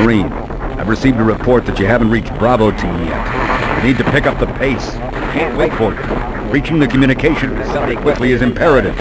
Marine. I've received a report that you haven't reached Bravo Team yet. You need to pick up the pace. Can't wait for you. Reaching the communication facility quickly is imperative.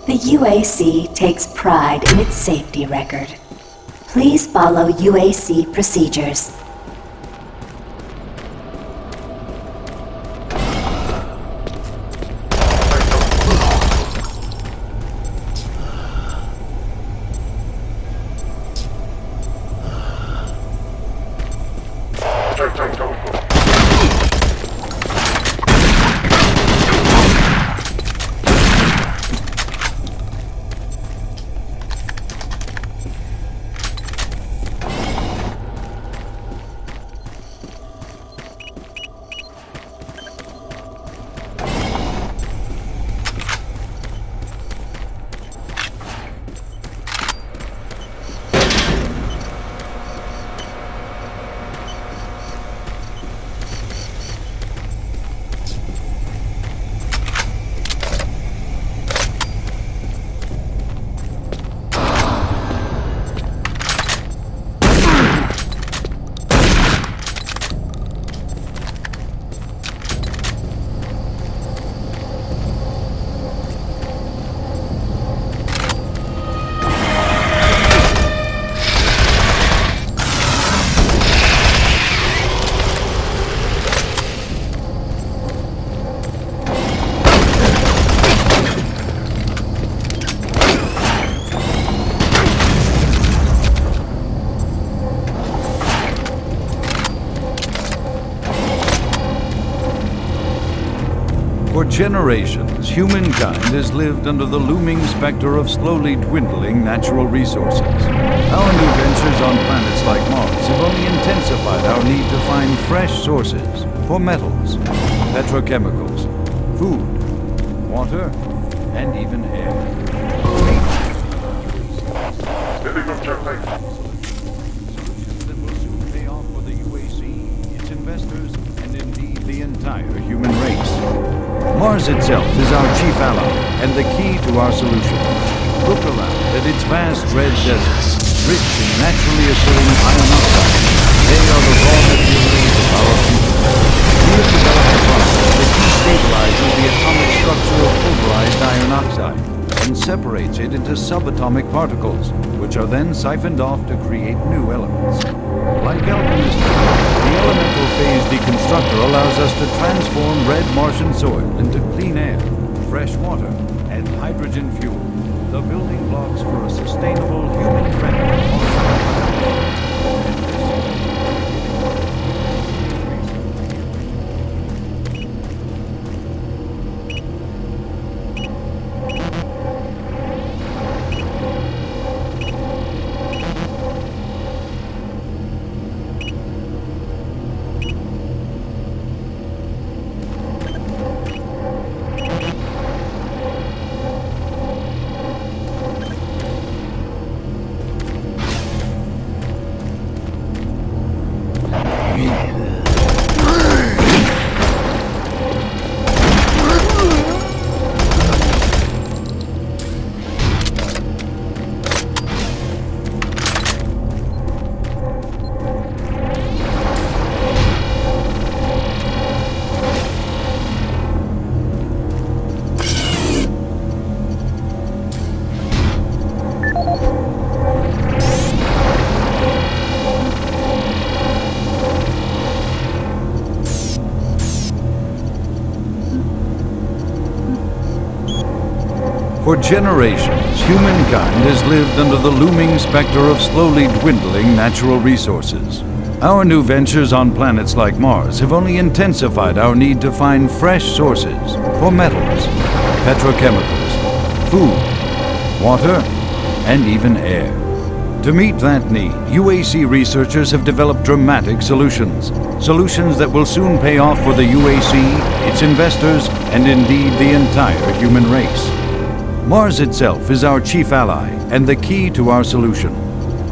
The UAC takes pride in its safety record. Please follow UAC procedures. For generations, humankind has lived under the looming specter of slowly dwindling natural resources. Our new ventures on planets like Mars have only intensified our need to find fresh sources for metals, petrochemicals, food, water, and even air. Solutions that will soon pay off for the UAC, its investors, and indeed the entire human race. Mars itself is our chief ally and the key to our solution. Look around at its vast red deserts, rich in naturally occurring iron oxide. They are the raw materials of our future. We have developed a process that destabilizes the atomic structure of pulverized iron oxide and separates it into subatomic particles, which are then siphoned off to create new elements. Like alchemists, the elemental phase deconstructor allows us to transform red Martian soil into clean air, fresh water, and hydrogen fuel, the building blocks for a sustainable, human-friendly Mars. For generations, humankind has lived under the looming specter of slowly dwindling natural resources. Our new ventures on planets like Mars have only intensified our need to find fresh sources for metals, petrochemicals, food, water, and even air. To meet that need, UAC researchers have developed dramatic solutions. Solutions that will soon pay off for the UAC, its investors, and indeed the entire human race. Mars itself is our chief ally and the key to our solution.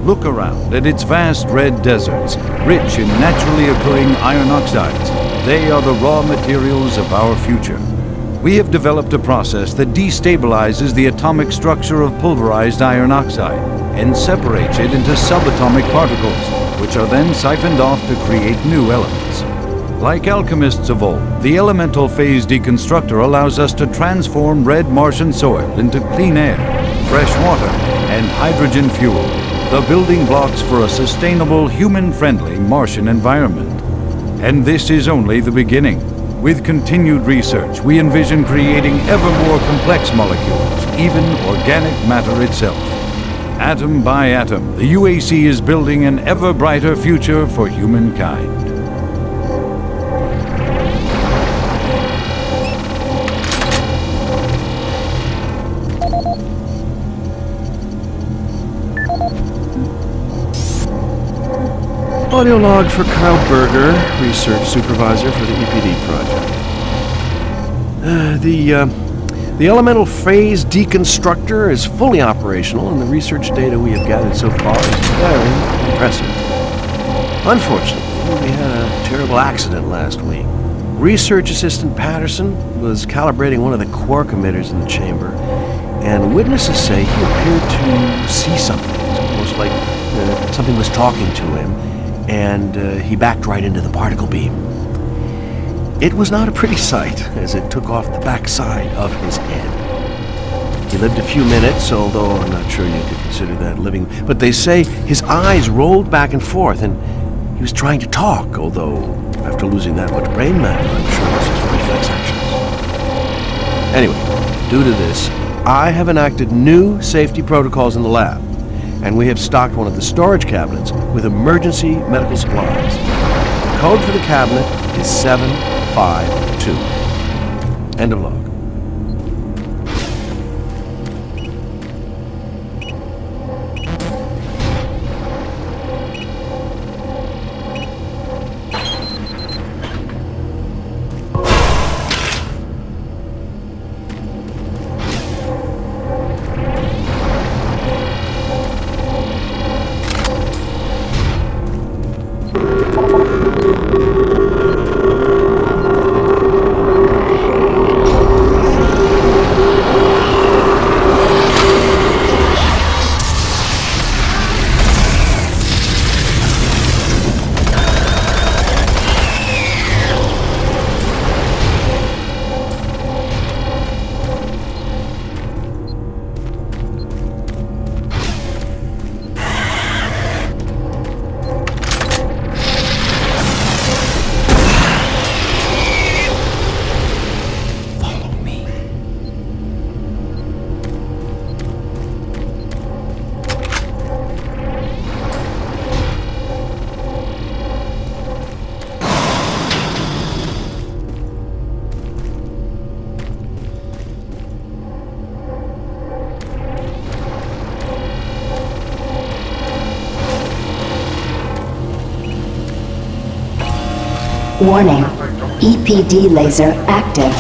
Look around at its vast red deserts, rich in naturally occurring iron oxides. They are the raw materials of our future. We have developed a process that destabilizes the atomic structure of pulverized iron oxide and separates it into subatomic particles, which are then siphoned off to create new elements. Like alchemists of old, the elemental phase deconstructor allows us to transform red Martian soil into clean air, fresh water, and hydrogen fuel, the building blocks for a sustainable, human-friendly Martian environment. And this is only the beginning. With continued research, we envision creating ever more complex molecules, even organic matter itself. Atom by atom, the UAC is building an ever brighter future for humankind. Audio log for Kyle Berger, research supervisor for the EPD project. The elemental phase deconstructor is fully operational, and the research data we have gathered so far is very impressive. Unfortunately, we had a terrible accident last week. Research assistant Patterson was calibrating one of the quark emitters in the chamber, and witnesses say he appeared to see something. It's almost like something was talking to him, and he backed right into the particle beam. It was not a pretty sight, as it took off the backside of his head. He lived a few minutes, although I'm not sure you could consider that living, but they say his eyes rolled back and forth, and he was trying to talk, although after losing that much brain matter, I'm sure this is reflex actions. Anyway, due to this, I have enacted new safety protocols in the lab, and we have stocked one of the storage cabinets with emergency medical supplies. The code for the cabinet is 752. End of log. Warning, EPD laser active.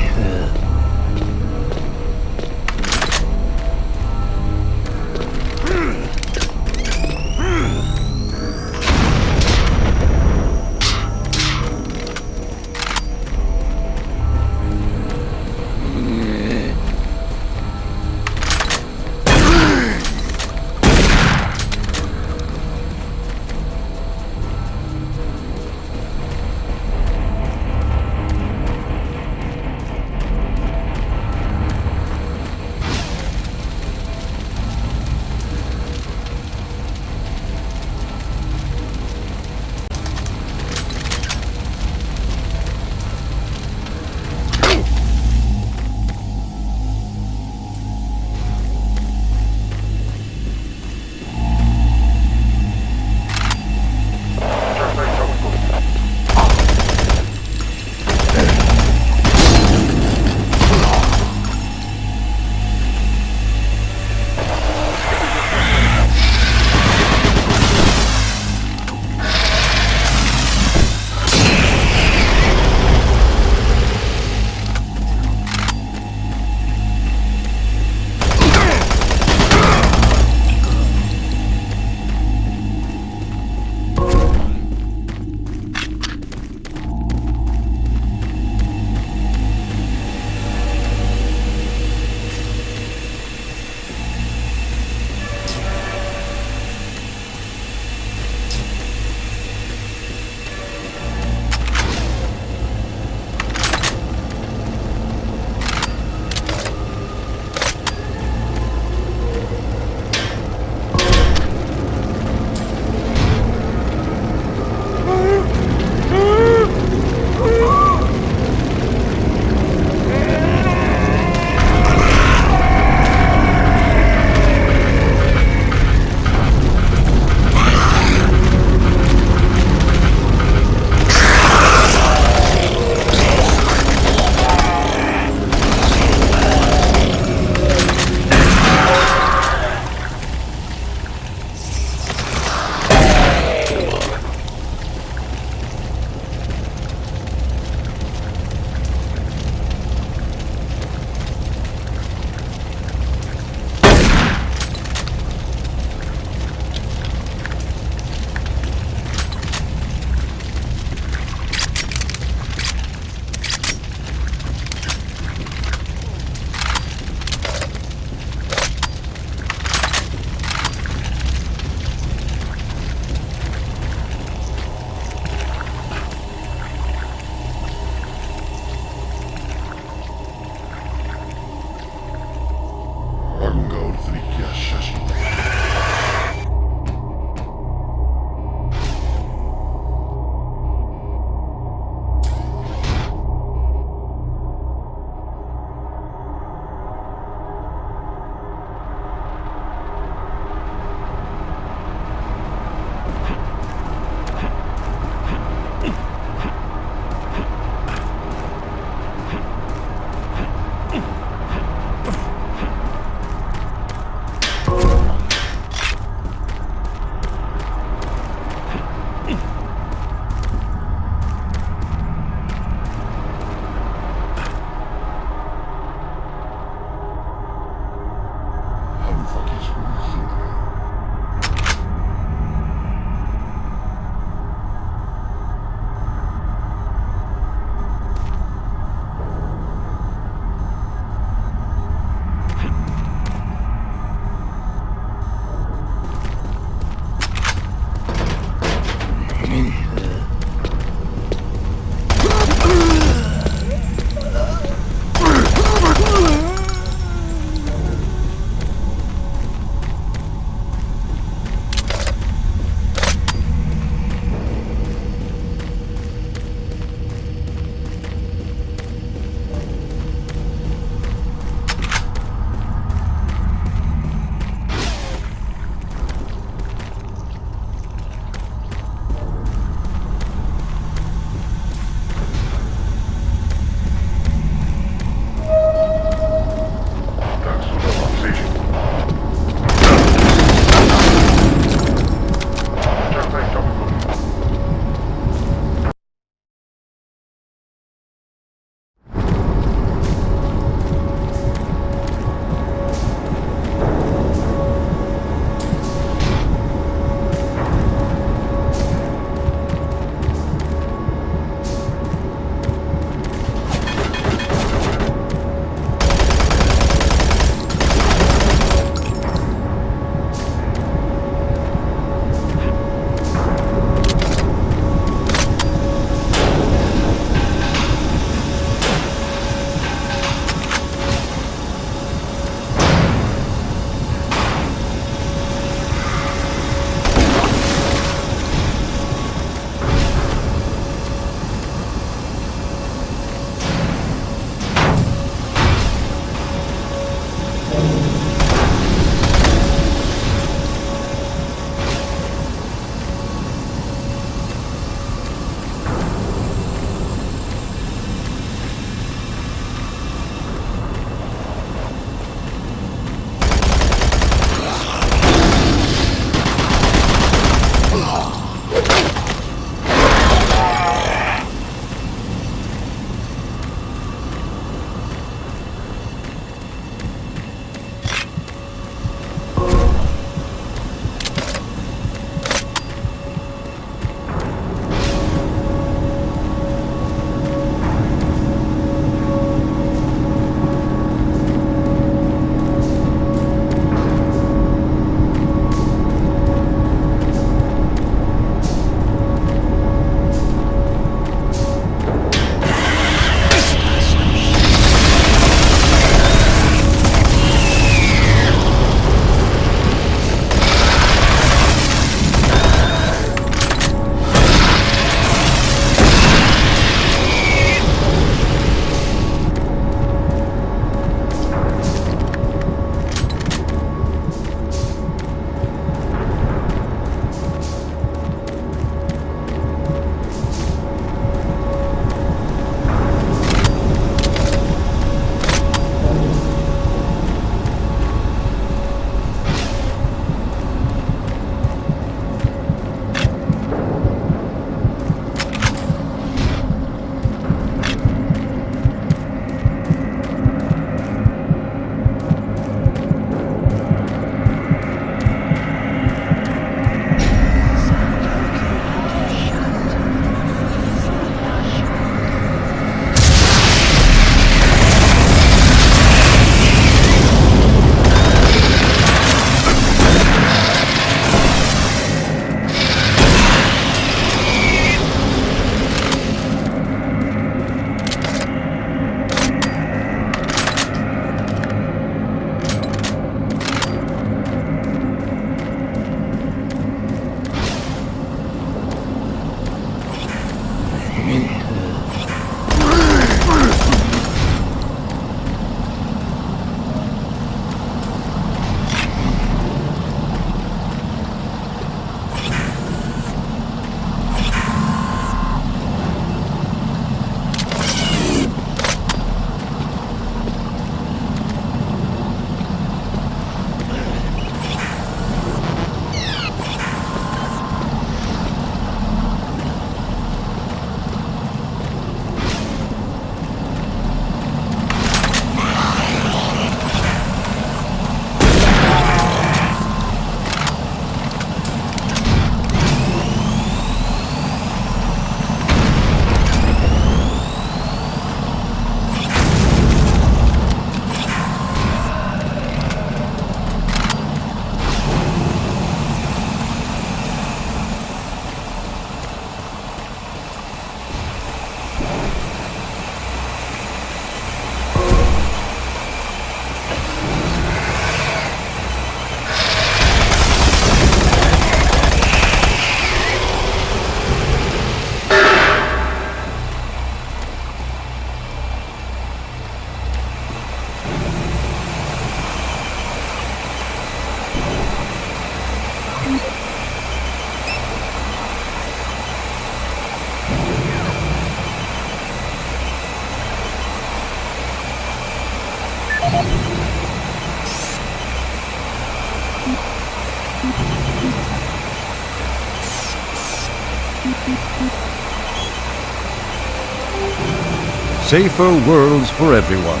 Safer worlds for everyone.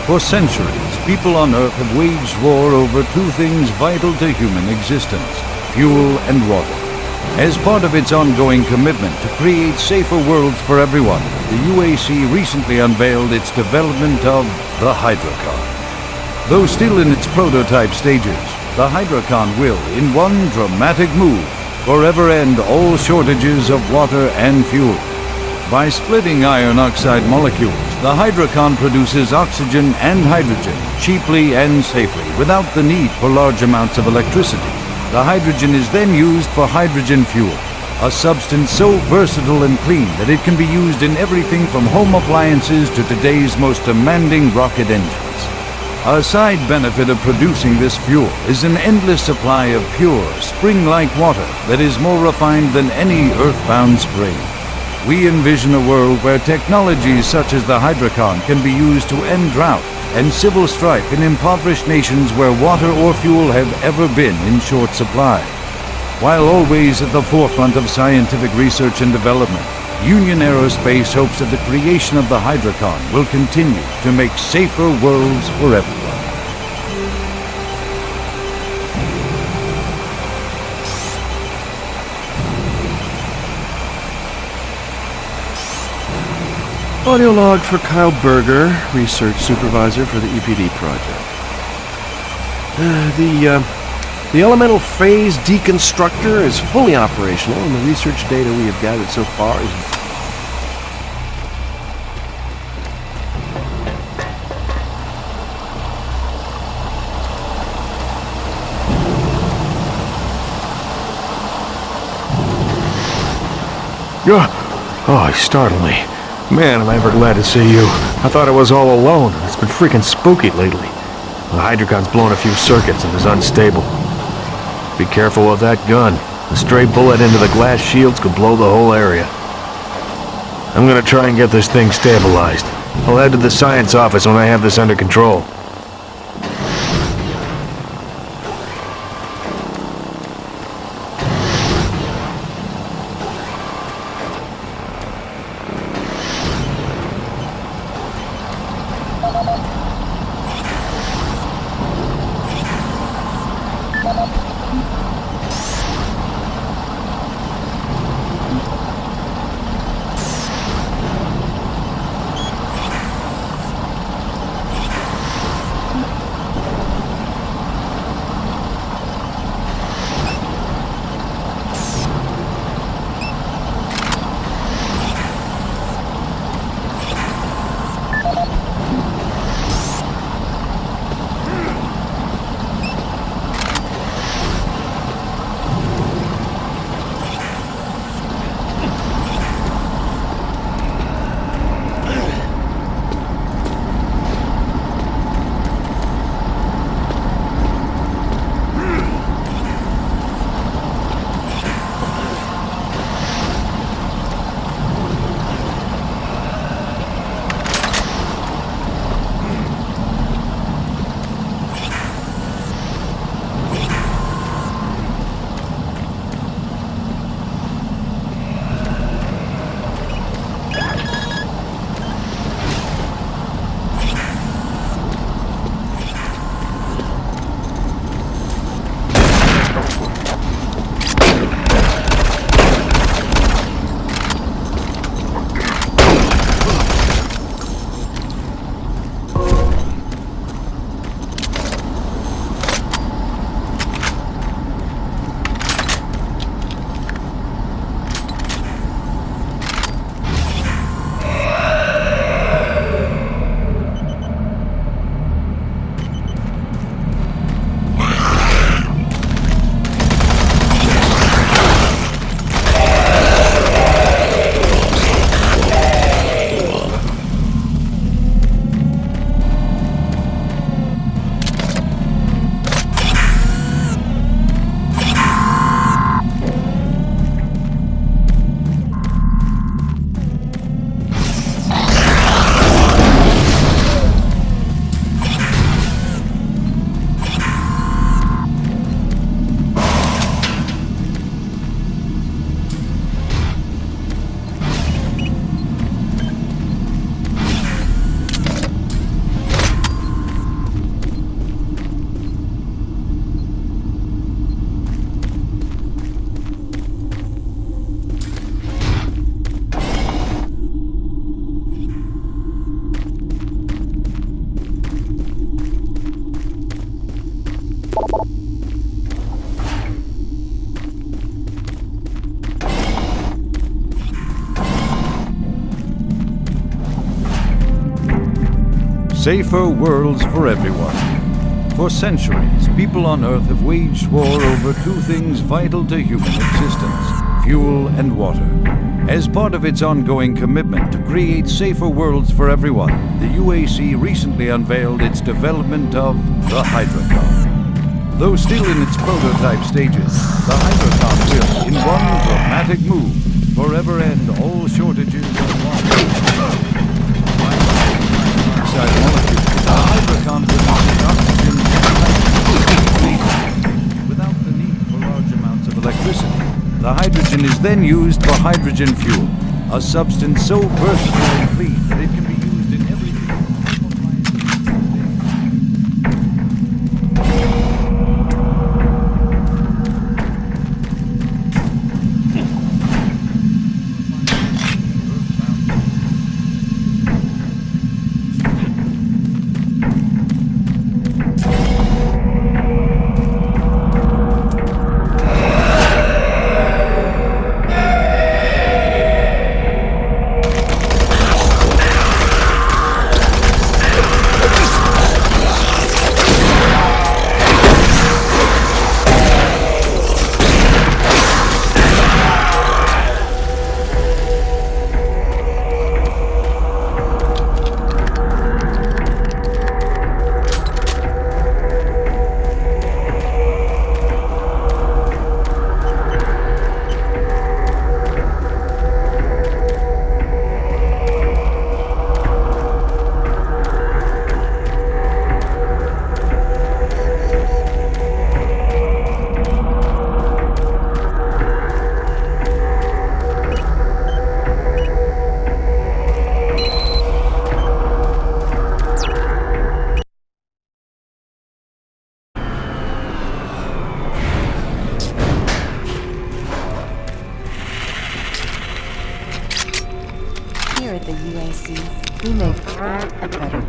For centuries, people on Earth have waged war over two things vital to human existence: fuel and water. As part of its ongoing commitment to create safer worlds for everyone, the UAC recently unveiled its development of the Hydrocon. Though still in its prototype stages, the Hydrocon will, in one dramatic move, forever end all shortages of water and fuel. By splitting iron oxide molecules, the Hydrocon produces oxygen and hydrogen cheaply and safely without the need for large amounts of electricity. The hydrogen is then used for hydrogen fuel, a substance so versatile and clean that it can be used in everything from home appliances to today's most demanding rocket engines. A side benefit of producing this fuel is an endless supply of pure, spring-like water that is more refined than any earthbound spring. We envision a world where technologies such as the Hydrocon can be used to end drought and civil strife in impoverished nations where water or fuel have ever been in short supply. While always at the forefront of scientific research and development, Union Aerospace hopes that the creation of the Hydrocon will continue to make safer worlds for everyone. Audio log for Kyle Berger, research supervisor for the EPD project. The elemental phase deconstructor is fully operational, and the research data we have gathered so far is... Oh, he startled me. Man, am I ever glad to see you. I thought I was all alone. It's been freaking spooky lately. The Hydrocon's blown a few circuits and is unstable. Be careful with that gun. A stray bullet into the glass shields could blow the whole area. I'm gonna try and get this thing stabilized. I'll head to the science office when I have this under control. Safer worlds for everyone. For centuries, people on Earth have waged war over two things vital to human existence: fuel and water. As part of its ongoing commitment to create safer worlds for everyone, the UAC recently unveiled its development of the Hydrocon. Though still in its prototype stages, the Hydrocon will, in one dramatic move, forever end all shortages of water. Inside molecules, the Hydrocon produces oxygen and hydrogen without the need for large amounts of electricity. The hydrogen is then used for hydrogen fuel, a substance so versatile and clean that it can be used in everything. Here at the UAC, we make part better.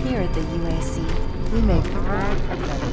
Here at the UAC, we make part better.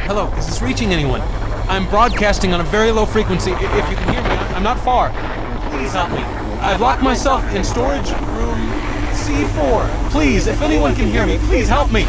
Hello, is this reaching anyone? I'm broadcasting on a very low frequency. If you can hear me, I'm not far. Please help me. I've locked myself in storage room C4. Please, if anyone can hear me, please help me.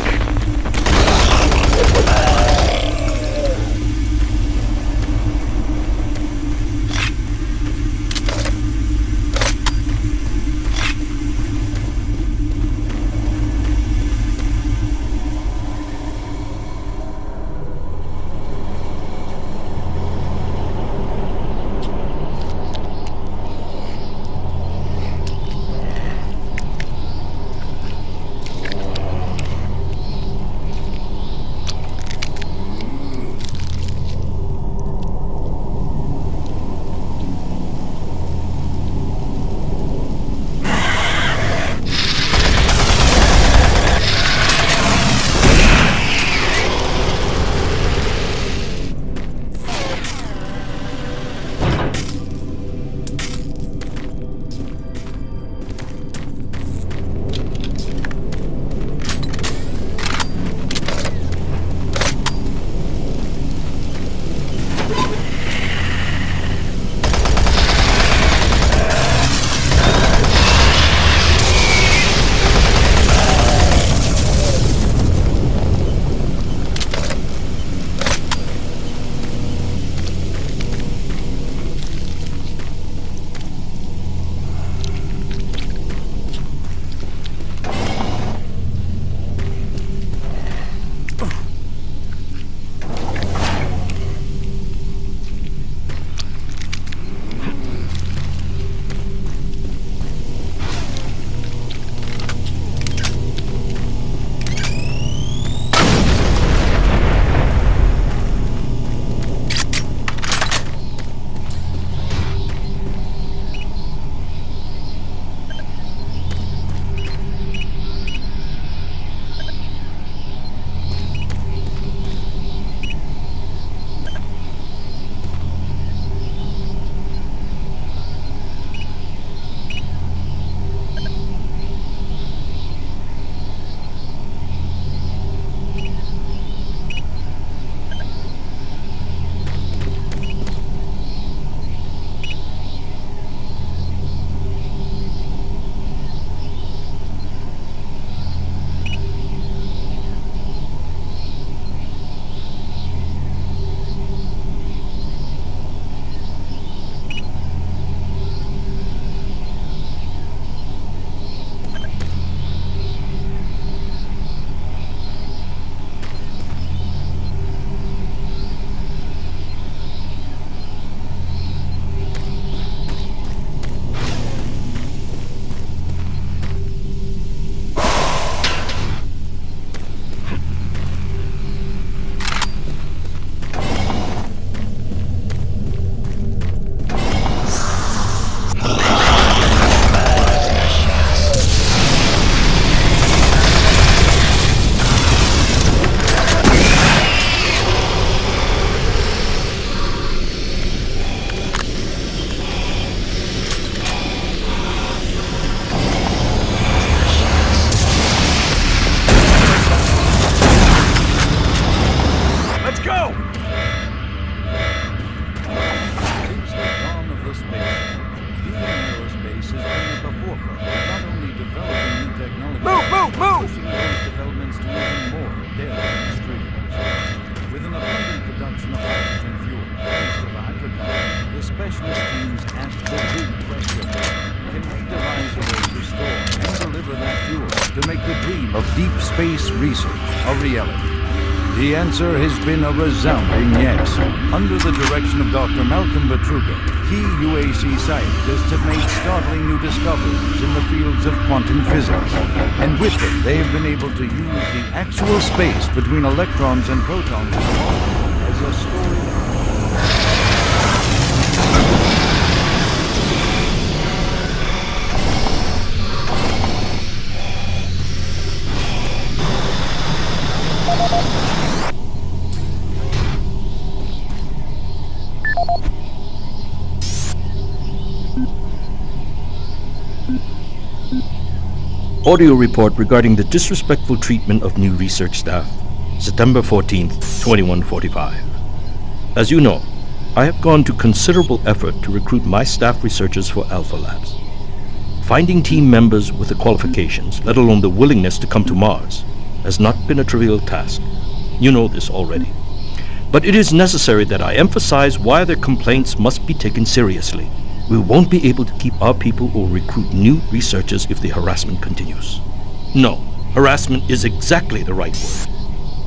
specialist teams at the big question. Can we devise a way to store and deliver that fuel to make the dream of deep space research a reality? The answer has been a resounding yes. Under the direction of Dr. Malcolm Betruger, key UAC scientists have made startling new discoveries in the fields of quantum physics. And with them, they have been able to use the actual space between electrons and protons in a molecule as a storage. Audio report regarding the disrespectful treatment of new research staff. September 14th, 2145. As you know, I have gone to considerable effort to recruit my staff researchers for Alpha Labs. Finding team members with the qualifications, let alone the willingness to come to Mars, has not been a trivial task. You know this already. But it is necessary that I emphasize why their complaints must be taken seriously. We won't be able to keep our people or recruit new researchers if the harassment continues. No, harassment is exactly the right word.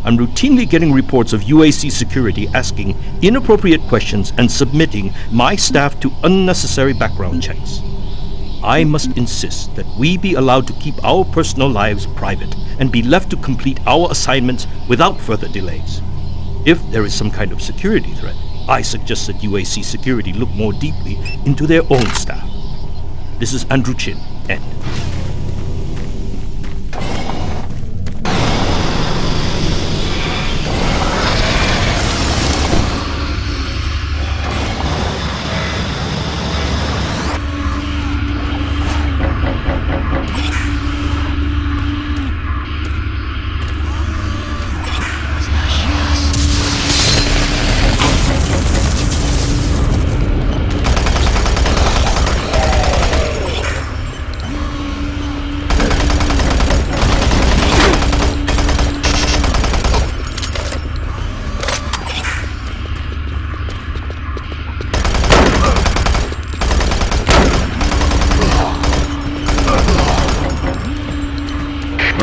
I'm routinely getting reports of UAC security asking inappropriate questions and submitting my staff to unnecessary background checks. I must insist that we be allowed to keep our personal lives private and be left to complete our assignments without further delays. If there is some kind of security threat, I suggest that UAC security look more deeply into their own staff. This is Andrew Chin, end.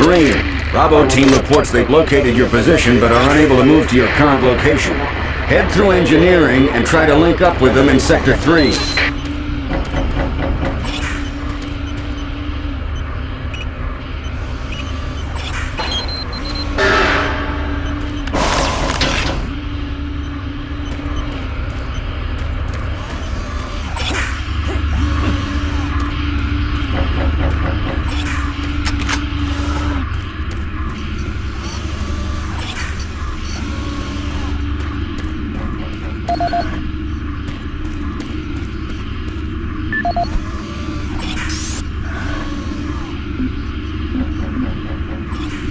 Marine, Bravo team reports they've located your position but are unable to move to your current location. Head through engineering and try to link up with them in Sector 3.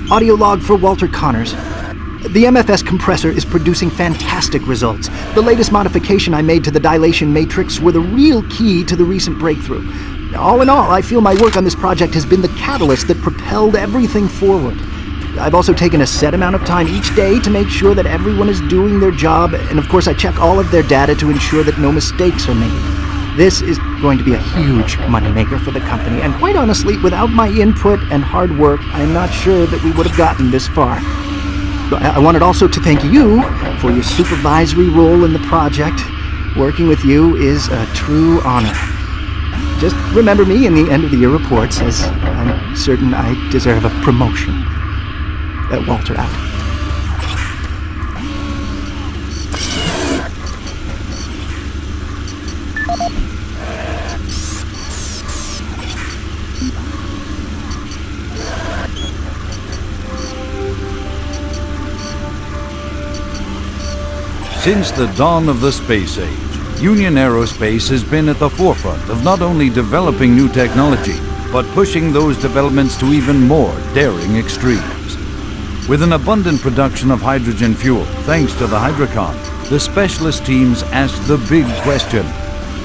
Audio log for Walter Connors. The MFS compressor is producing fantastic results. The latest modification I made to the dilation matrix were the real key to the recent breakthrough. All in all, I feel my work on this project has been the catalyst that propelled everything forward. I've also taken a set amount of time each day to make sure that everyone is doing their job, and of course I check all of their data to ensure that no mistakes are made. This is going to be a huge moneymaker for the company, and quite honestly, without my input and hard work, I'm not sure that we would have gotten this far. I wanted also to thank you for your supervisory role in the project. Working with you is a true honor. Just remember me in the end of the year reports, as I'm certain I deserve a promotion. Walter out. Since the dawn of the space age, Union Aerospace has been at the forefront of not only developing new technology, but pushing those developments to even more daring extremes. With an abundant production of hydrogen fuel, thanks to the Hydrocon, the specialist teams asked the big question: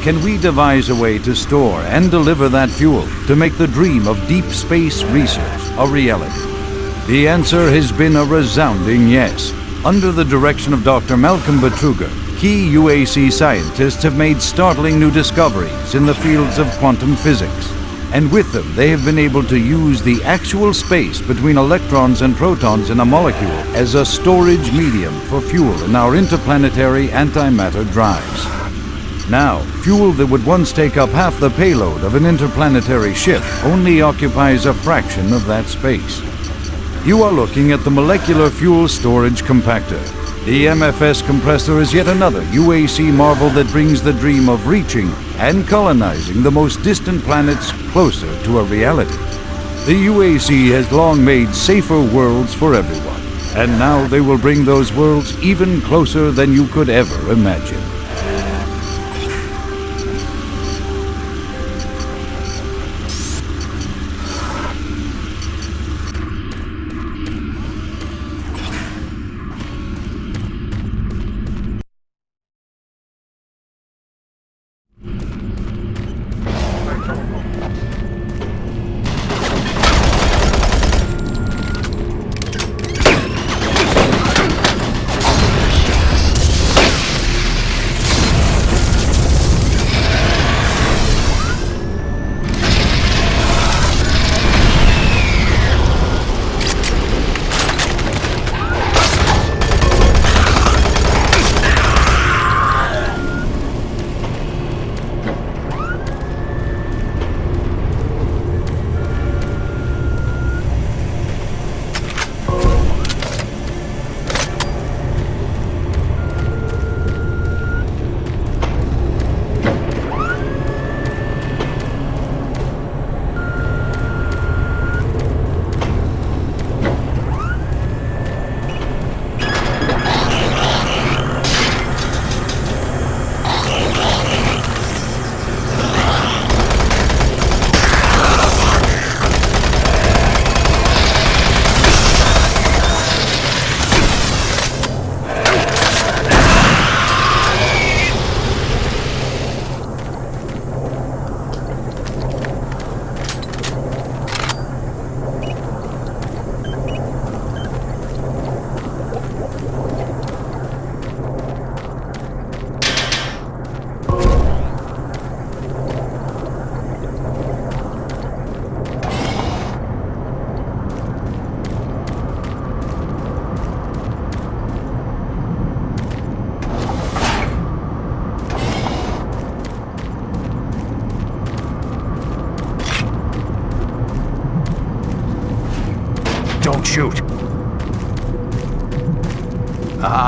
can we devise a way to store and deliver that fuel to make the dream of deep space research a reality? The answer has been a resounding yes. Under the direction of Dr. Malcolm Betruger, key UAC scientists have made startling new discoveries in the fields of quantum physics. And with them, they have been able to use the actual space between electrons and protons in a molecule as a storage medium for fuel in our interplanetary antimatter drives. Now, fuel that would once take up half the payload of an interplanetary ship only occupies a fraction of that space. You are looking at the Molecular Fuel Storage Compactor. The MFS compressor is yet another UAC marvel that brings the dream of reaching and colonizing the most distant planets closer to a reality. The UAC has long made safer worlds for everyone, and now they will bring those worlds even closer than you could ever imagine.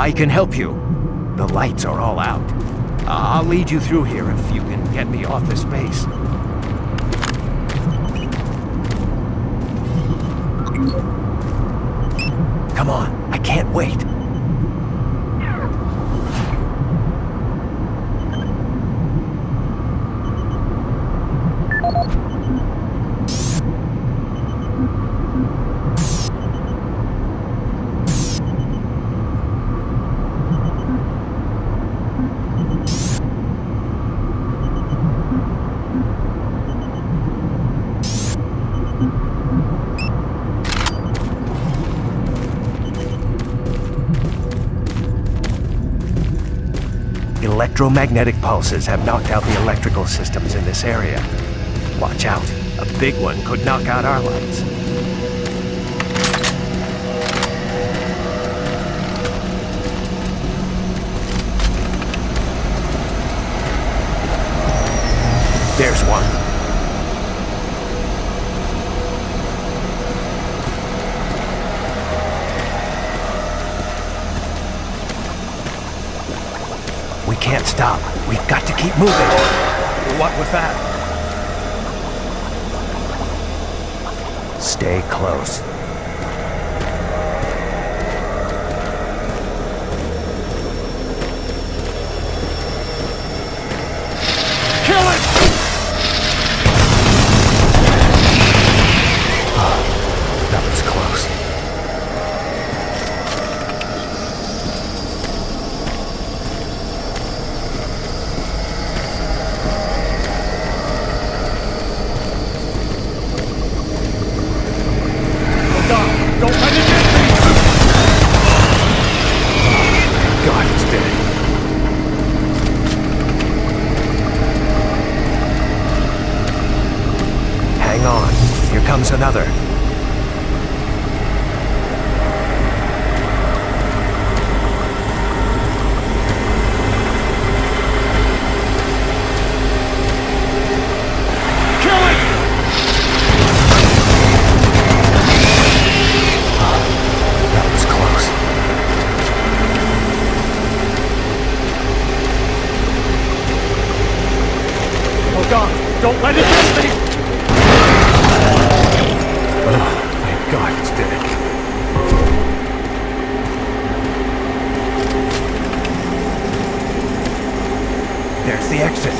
I can help you. The lights are all out. I'll lead you through here if you can get me off this base. Come on, I can't wait. Electromagnetic pulses have knocked out the electrical systems in this area. Watch out. A big one could knock out our lights. There's one. We can't stop. We've got to keep moving. What was that? Stay close. Kill it! Oh, that was close. Don't let it get me! God, it's dead. Hang on. Here comes another. Don't let it get me! Oh, thank God it's dead. There's the exit.